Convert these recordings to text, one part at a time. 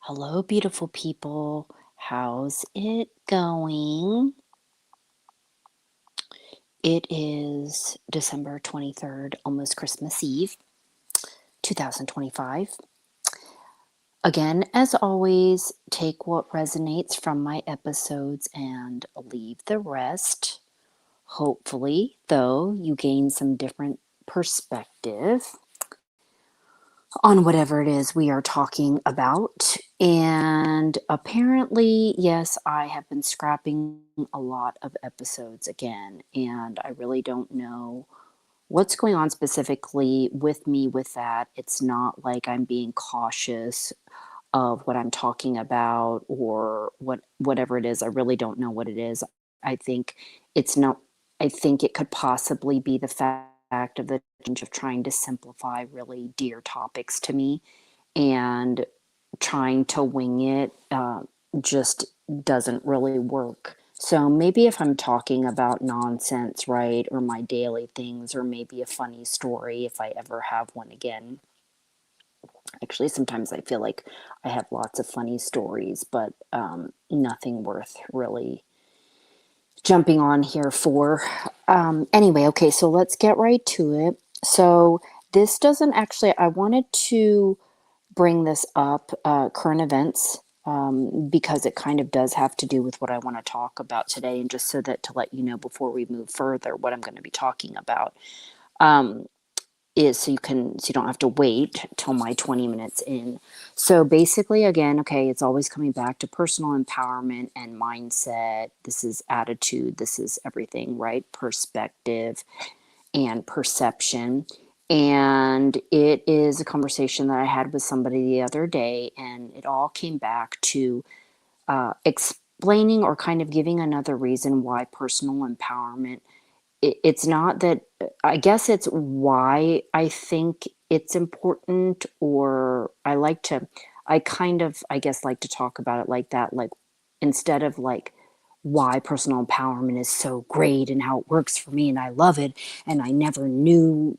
Hello, beautiful people. How's it going? It is December 23rd, almost Christmas Eve, 2025. Again, as always, take what resonates from my episodes and leave the rest. Hopefully, though, you gain some different perspective on whatever it is we are talking about. And apparently, yes, I have been scrapping a lot of episodes again, and I really don't know what's going on specifically with me with that. It's not like I'm being cautious of what I'm talking about or whatever it is. I really don't know what it is. I think it's not I think it could possibly be the fact of the change of trying to simplify really dear topics to me, and trying to wing it just doesn't really work. So maybe if I'm talking about nonsense, right, or my daily things, or maybe a funny story, if I ever have one again. Actually, sometimes I feel like I have lots of funny stories, but nothing worth really jumping on here for. Anyway, okay, so let's get right to it. So this doesn't actually, I wanted to bring this up, current events, because it kind of does have to do with what I want to talk about today, and just so that to let you know before we move further what I'm going to be talking about. Um, is so you don't have to wait till my 20 minutes in. So basically, again, okay, it's always coming back to personal empowerment and mindset. This is attitude, this is everything, right? Perspective and perception. And it is a conversation that I had with somebody the other day, and it all came back to explaining or kind of giving another reason why personal empowerment, it's not that, I guess it's why I think it's important, or I kind of, I guess, like to talk about it like that, like instead of like why personal empowerment is so great and how it works for me and I love it and I never knew,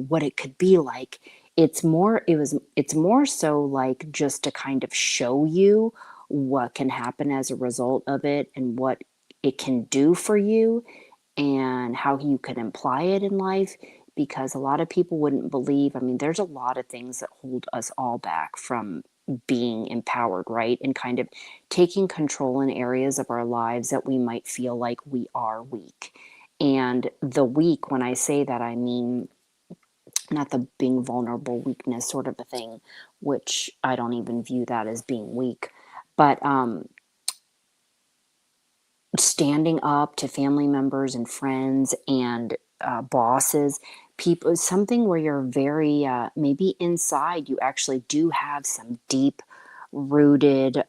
what it could be like. It's more so like just to kind of show you what can happen as a result of it and what it can do for you and how you could apply it in life, because a lot of people wouldn't believe. I mean, there's a lot of things that hold us all back from being empowered, right? And kind of taking control in areas of our lives that we might feel like we are weak. And the weak, when I say that, I mean not the being vulnerable weakness sort of a thing, which I don't even view that as being weak, but standing up to family members and friends and bosses, people, something where you're very, maybe inside, you actually do have some deep rooted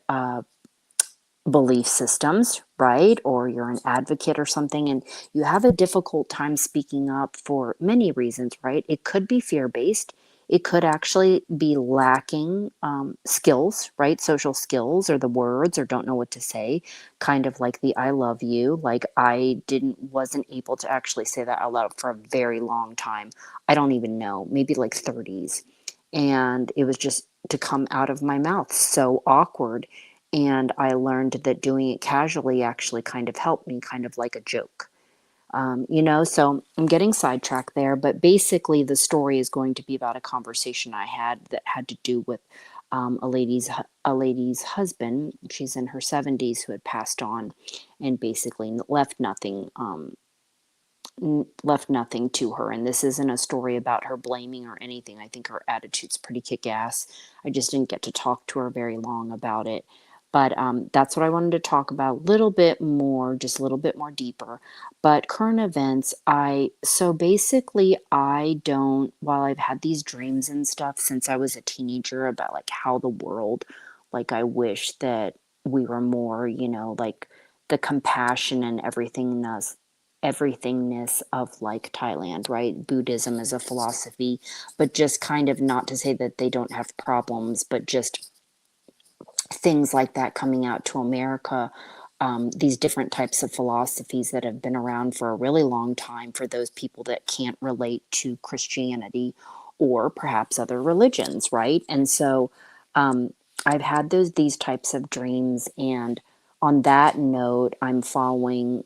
belief systems, right? Or you're an advocate or something, and you have a difficult time speaking up for many reasons, right? It could be fear based. It could actually be lacking skills, right? Social skills, or the words, or don't know what to say. Kind of like the I love you. Like wasn't able to actually say that out loud for a very long time. I don't even know, maybe like 30s. And it was just to come out of my mouth so awkward, and I learned that doing it casually actually kind of helped me, kind of like a joke. So I'm getting sidetracked there, but basically the story is going to be about a conversation I had that had to do with a lady's husband. She's in her 70s, who had passed on, and basically left nothing to her. And this isn't a story about her blaming or anything. I think her attitude's pretty kick-ass. I just didn't get to talk to her very long about it. But that's what I wanted to talk about a little bit more, just a little bit more deeper. But current events, so basically, I don't, while I've had these dreams and stuff since I was a teenager about like how the world, like I wish that we were more, like the compassion and everythingness of like Thailand, right? Buddhism is a philosophy, but just kind of, not to say that they don't have problems, but just things like that coming out to America. These different types of philosophies that have been around for a really long time for those people that can't relate to Christianity or perhaps other religions, right? And so I've had these types of dreams, and on that note, I'm following,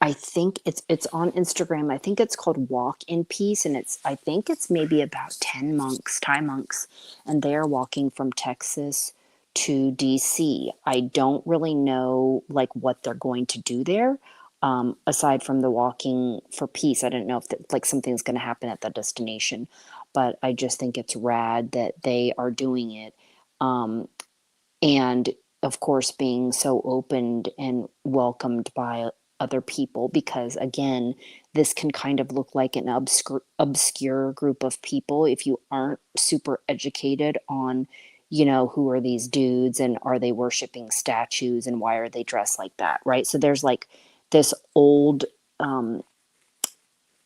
I think it's on Instagram. I think it's called Walk in Peace, and I think it's maybe about 10 monks, Thai monks, and they are walking from Texas to DC. I don't really know like what they're going to do there. Aside from the walking for peace, I don't know if like something's going to happen at the destination, but I just think it's rad that they are doing it. And of course being so opened and welcomed by other people, because again, this can kind of look like an obscure group of people if you aren't super educated on, who are these dudes and are they worshiping statues and why are they dressed like that, right? So there's like this um,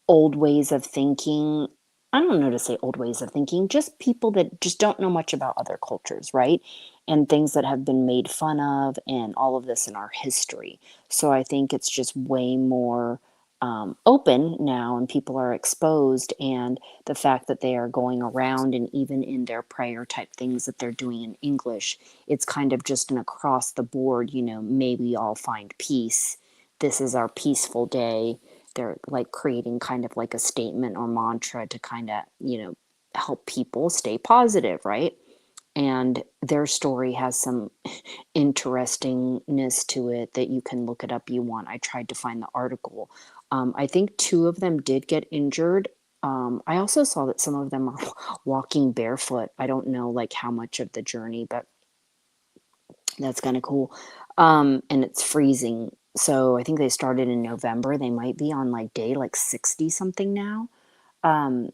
old ways of thinking. I don't know to say old ways of thinking, just people that just don't know much about other cultures, right? And things that have been made fun of and all of this in our history. So I think it's just way more open now and people are exposed. And the fact that they are going around and even in their prayer type things that they're doing in English, it's kind of just an across the board, may we all find peace. This is our peaceful day. They're like creating kind of like a statement or mantra to kind of, help people stay positive, right? And their story has some interestingness to it that you can look it up you want. I tried to find the article. I think two of them did get injured. I also saw that some of them are walking barefoot. I don't know like how much of the journey, but that's kind of cool. And it's freezing. So I think they started in November. They might be on like day like 60 something now. Um,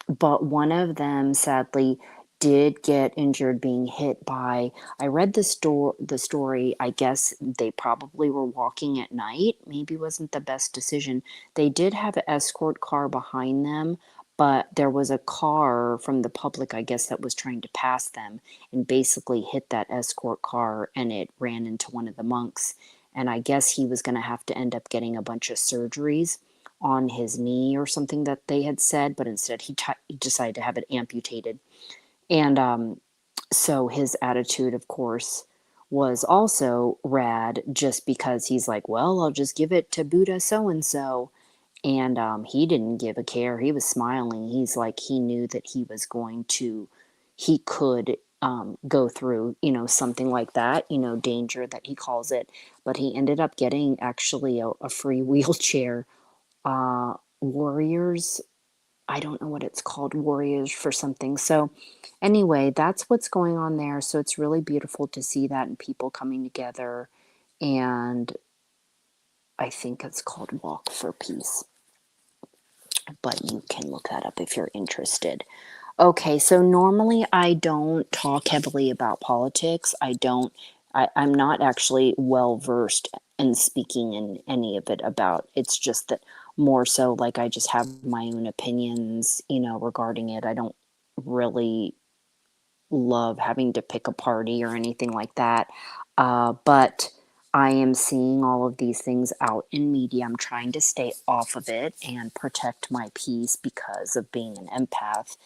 but one of them sadly did get injured being hit by, I read the story. I guess they probably were walking at night, maybe wasn't the best decision. They did have an escort car behind them, but there was a car from the public, I guess, that was trying to pass them and basically hit that escort car, and it ran into one of the monks. And I guess he was going to have to end up getting a bunch of surgeries on his knee or something that they had said, but instead he decided to have it amputated. And so his attitude, of course, was also rad, just because he's like, well, I'll just give it to Buddha so and so. And he didn't give a care. He was smiling. He's like, he knew that he could go through, something like that, danger that he calls it. But he ended up getting actually a free wheelchair. Warriors, I don't know what it's called, Warriors for something. So anyway, that's what's going on there. So it's really beautiful to see that and people coming together. And I think it's called Walk for Peace, but you can look that up if you're interested. Okay, so normally I don't talk heavily about politics. I'm not actually well versed in speaking in any of it about. It's just that more so like I just have my own opinions, regarding it. I don't really love having to pick a party or anything like that. But I am seeing all of these things out in media. I'm trying to stay off of it and protect my peace because of being an empath,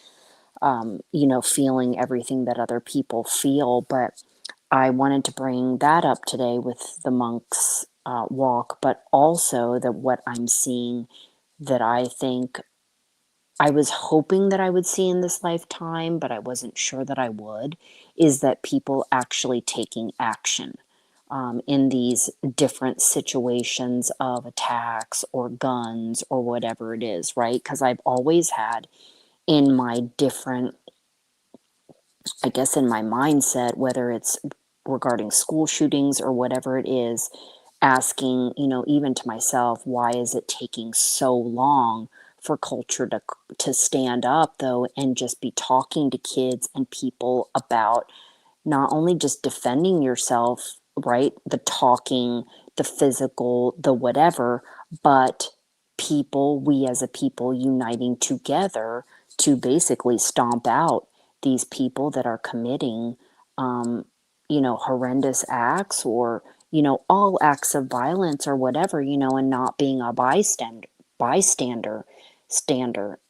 feeling everything that other people feel. But I wanted to bring that up today with the monks' walk, but also that what I'm seeing that I think I was hoping that I would see in this lifetime, but I wasn't sure that I would, is that people actually taking action in these different situations of attacks or guns or whatever it is, right? Because I've always had in my different, I guess, in my mindset, whether it's regarding school shootings or whatever it is, asking, even to myself, why is it taking so long for culture to stand up though and just be talking to kids and people about not only just defending yourself, right? The talking, the physical, the whatever, but we as a people uniting together to basically stomp out these people that are committing, um, horrendous acts or, all acts of violence or whatever, and not being a bystander.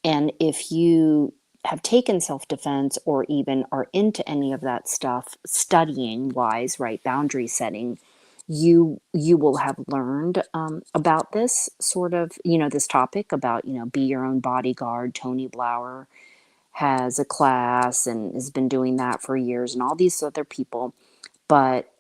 And if you have taken self-defense or even are into any of that stuff studying wise, right, boundary setting, you will have learned about this sort of, this topic about, be your own bodyguard. Tony Blauer has a class and has been doing that for years, and all these other people. But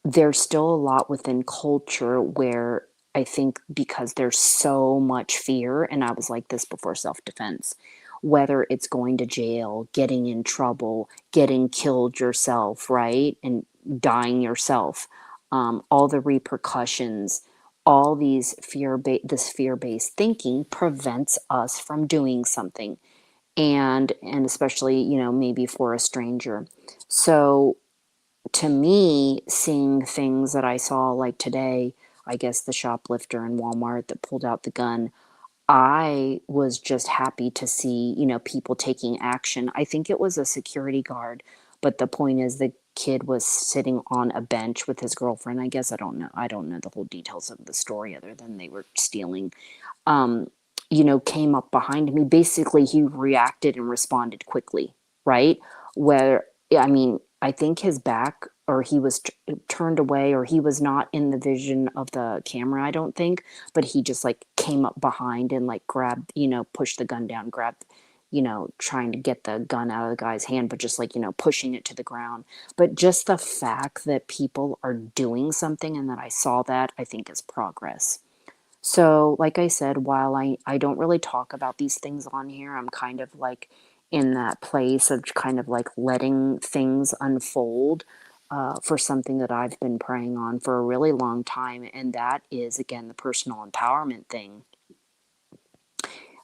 there's still a lot within culture where I think because there's so much fear, and I was like this before self-defense, whether it's going to jail, getting in trouble, getting killed yourself, right? And dying yourself, all the repercussions, all these this fear-based thinking prevents us from doing something. And especially, maybe for a stranger. So to me, seeing things that I saw like today, I guess the shoplifter in Walmart that pulled out the gun, I was just happy to see, people taking action. I think it was a security guard, but the point is the kid was sitting on a bench with his girlfriend. I guess I don't know. I don't know the whole details of the story other than they were stealing. Um, came up behind me. Basically, he reacted and responded quickly, right? Where, I mean, I think his back or he was turned away or he was not in the vision of the camera, I don't think, but he just like came up behind and like grabbed, pushed the gun down, grabbed, trying to get the gun out of the guy's hand, but just like, pushing it to the ground. But just the fact that people are doing something and that I saw that, I think is progress. So, like I said, while I don't really talk about these things on here, I'm kind of like in that place of kind of like letting things unfold for something that I've been praying on for a really long time. And that is, again, the personal empowerment thing.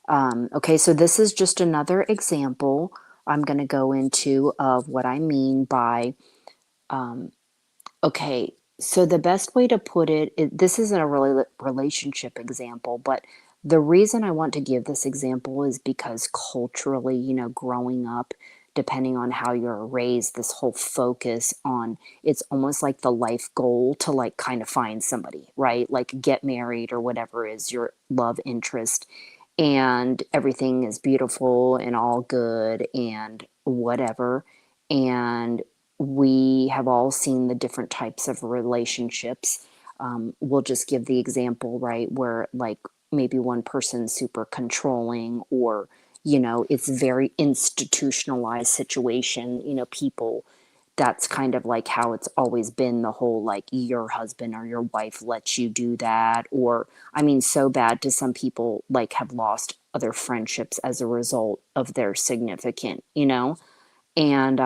Okay, so this is just another example I'm going to go into of what I mean by okay, so the best way to put this isn't a really relationship example, but the reason I want to give this example is because culturally, growing up, depending on how you're raised, this whole focus on it's almost like the life goal to like kind of find somebody, right? Like get married or whatever is your love interest, and everything is beautiful and all good and whatever. And we have all seen the different types of relationships. We'll just give the example, right, where like maybe one person's super controlling or, it's very institutionalized situation, people that's kind of like how it's always been the whole like your husband or your wife lets you do that. Or I mean so bad to some people like have lost other friendships as a result of their significant, and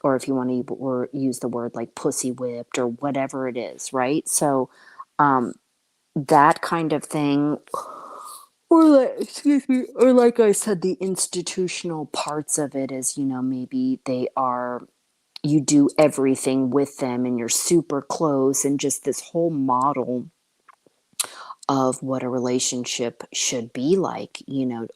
or if you want to or use the word like pussy whipped or whatever it is, right? So that kind of thing, or like, excuse me, or like I said, the institutional parts of it is, maybe they are, you do everything with them and you're super close, and just this whole model of what a relationship should be like,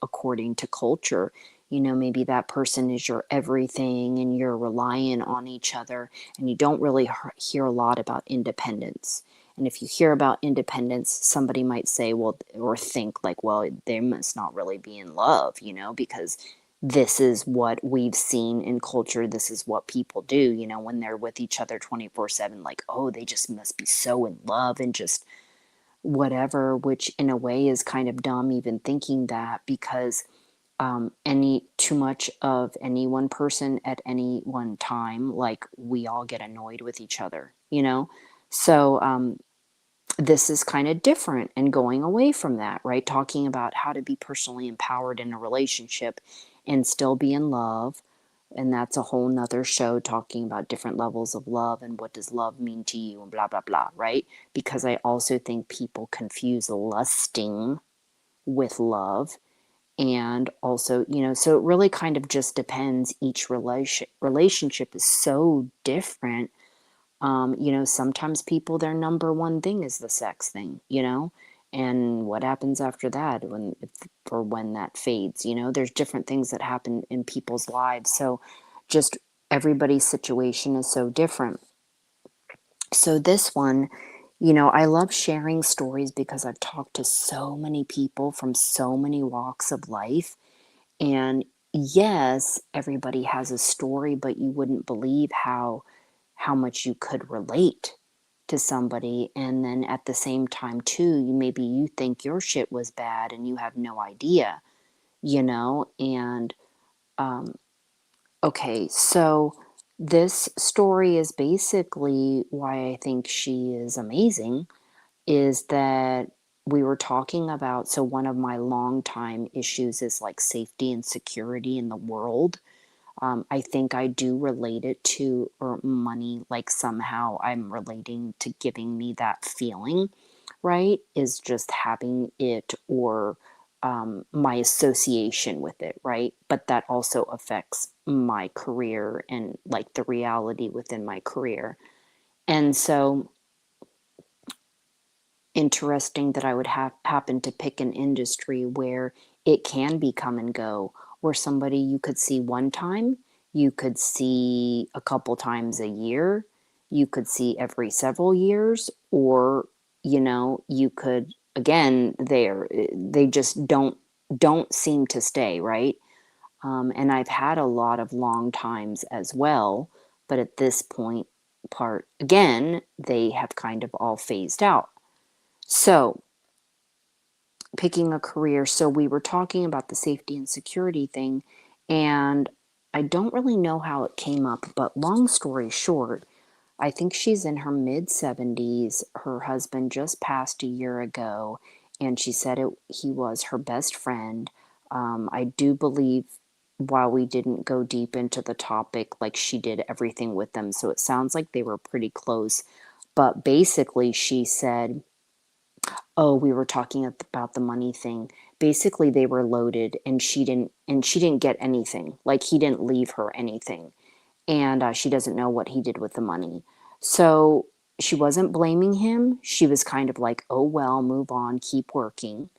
according to culture. Maybe that person is your everything and you're reliant on each other, and you don't really hear a lot about independence. And if you hear about independence, somebody might say, well, or think like, well, they must not really be in love, because this is what we've seen in culture. This is what people do, when they're with each other 24/7, like, oh, they just must be so in love and just whatever, which in a way is kind of dumb even thinking that, because any too much of any one person at any one time, like we all get annoyed with each other, so this is kind of different and going away from that, right? Talking about how to be personally empowered in a relationship and still be in love. And that's a whole nother show, talking about different levels of love and what does love mean to you and blah, blah, blah, right? Because I also think people confuse lusting with love. And also, so it really kind of just depends. Each relationship is so different. Sometimes people, their number one thing is the sex thing, and what happens after that when that fades, there's different things that happen in people's lives. So just everybody's situation is so different. So this one, I love sharing stories because I've talked to so many people from so many walks of life. And yes, everybody has a story, but you wouldn't believe how much you could relate to somebody. And then at the same time too, you think your shit was bad and you have no idea, and okay, so this story is basically why I think she is amazing, is that we were talking about, so one of my longtime issues is like safety and security in the world. I think I do relate it to or money, like somehow I'm relating to giving me that feeling, right? Is just having it, or my association with it, right? But that also affects my career and like the reality within my career. And so interesting that I would happen to pick an industry where it can be come and go, where somebody you could see one time, you could see a couple times a year, you could see every several years, or you could, again, they just don't seem to stay, right? And I've had a lot of long times as well, but at this point part again, they have kind of all phased out. So, picking a career, so we were talking about the safety and security thing, and I don't really know how it came up, but long story short, I think she's in her mid 70s. Her husband just passed a year ago, and she said he was her best friend. I do believe, while we didn't go deep into the topic, like she did everything with them, so it sounds like they were pretty close. But basically, she said, oh, we were talking about the money thing. Basically, they were loaded, and she didn't get anything. Like, he didn't leave her anything, and she doesn't know what he did with the money. So she wasn't blaming him. She was kind of like, oh well, move on, keep working,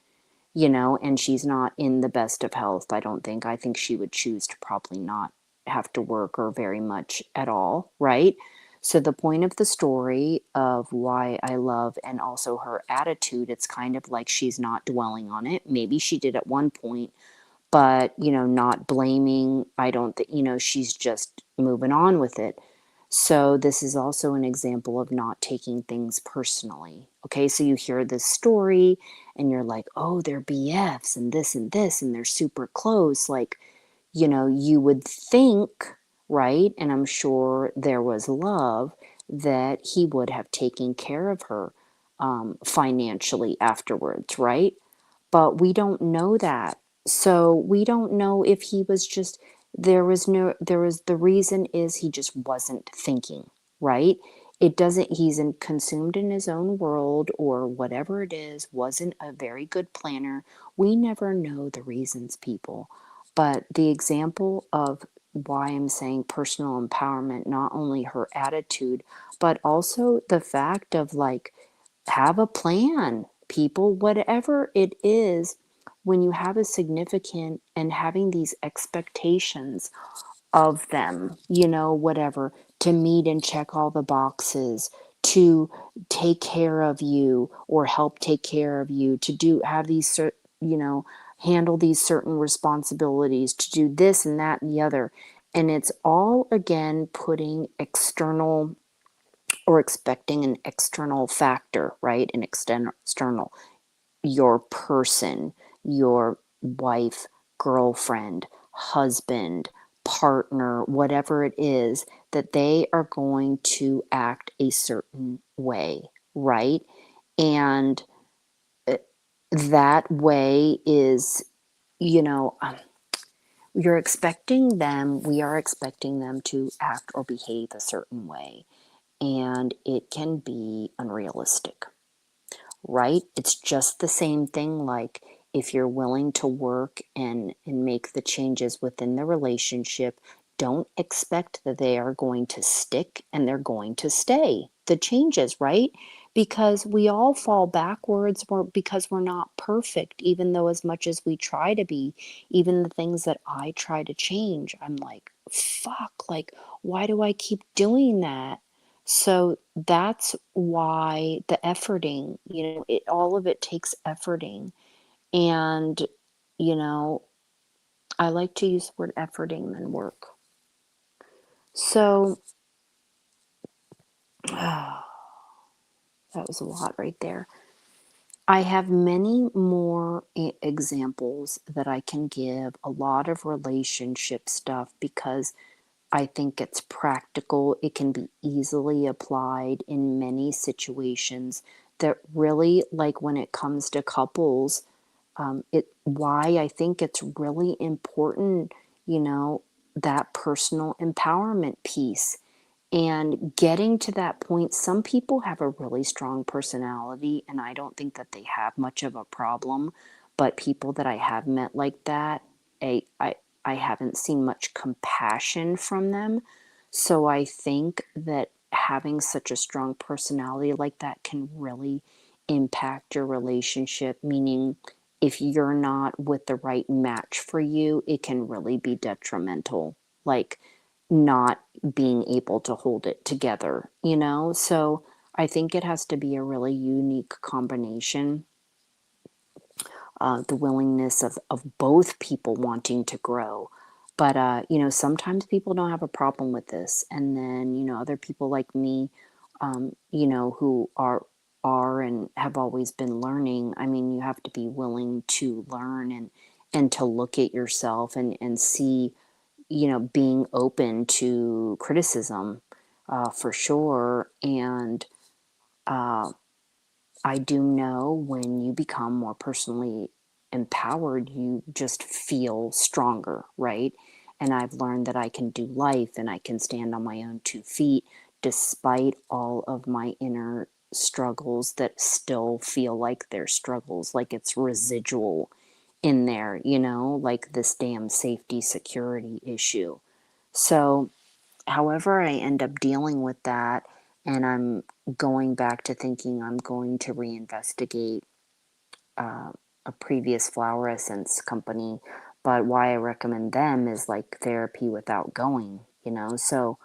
and she's not in the best of health, I don't think. I think she would choose to probably not have to work, or very much at all, right? So the point of the story of why I love, and also her attitude, it's kind of like she's not dwelling on it. Maybe she did at one point, but not blaming. I don't think, she's just moving on with it. So this is also an example of not taking things personally. Okay, so you hear this story and you're like, oh, they're BFs and this and they're super close, like, you would think, right? And I'm sure there was love, that he would have taken care of her financially afterwards, right? But we don't know that. So we don't know if he was just, the reason is he just wasn't thinking, right? It doesn't, consumed in his own world, or whatever it is, wasn't a very good planner. We never know the reasons, people. But the example of why I'm saying personal empowerment, not only her attitude, but also the fact of like, have a plan, people, whatever it is. When you have a significant, and having these expectations of them, whatever, to meet and check all the boxes, to take care of you, or help take care of you, to have these handle these certain responsibilities, to do this and that and the other. And it's all, again, putting external, or expecting an external factor, right? An external, your person, your wife, girlfriend, husband, partner, whatever it is, that they are going to act a certain way, right? And that way is, you know, we are expecting them to act or behave a certain way. And it can be unrealistic, right? It's just the same thing, like, if you're willing to work and make the changes within the relationship, don't expect that they are going to stick and they're going to stay. The changes, right? Because we all fall backwards, because we're not perfect, even though, as much as we try to be, even the things that I try to change, I'm like, fuck, like, why do I keep doing that? So that's why the efforting, all of it takes efforting. And, you know, I like to use the word efforting than work. So, that was a lot right there. I have many more examples that I can give, a lot of relationship stuff because I think it's practical. It can be easily applied in many situations that really, like when it comes to couples, why I think it's really important, you know, that personal empowerment piece and getting to that point. Some people have a really strong personality, and I don't think that they have much of a problem. But people that I have met like that, I, I, I haven't seen much compassion from them. So I think that having such a strong personality like that can really impact your relationship, meaning if you're not with the right match for you, it can really be detrimental. Like, not being able to hold it together, you know? So I think it has to be a really unique combination, the willingness of both people wanting to grow. But, you know, sometimes people don't have a problem with this. And then, you know, other people like me, you know, who are and have always been learning. I mean, you have to be willing to learn and to look at yourself and see, you know, being open to criticism, for sure. And uh, I do know when you become more personally empowered, you just feel stronger, right? And I've learned that I can do life and I can stand on my own 2 feet despite all of my inner struggles that still feel like they're struggles, like it's residual in there, you know, like this damn safety security issue. So, however, I end up dealing with that, and I'm going back to thinking I'm going to reinvestigate uh, a previous flower essence company. But why I recommend them is like therapy without going, you know? So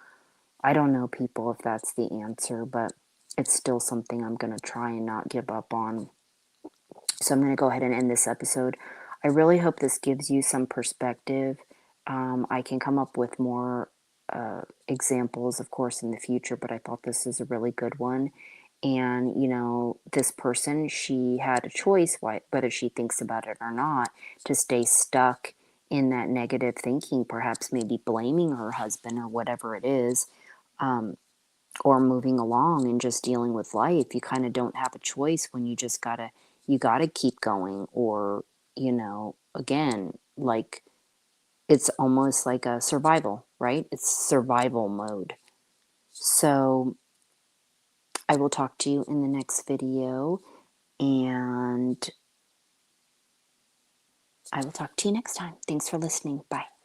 I don't know, people, if that's the answer, but it's still something I'm going to try and not give up on. So I'm going to go ahead and end this episode. I really hope this gives you some perspective. I can come up with more examples, of course, in the future, but I thought this is a really good one. And, you know, this person, she had a choice, whether she thinks about it or not, to stay stuck in that negative thinking, perhaps maybe blaming her husband or whatever it is, um, or moving along and just dealing with life. You kind of don't have a choice when you gotta keep going, or, you know, again, like it's almost like a survival, right? It's survival mode. So I will talk to you in the next video, and I will talk to you next time. Thanks for listening. Bye.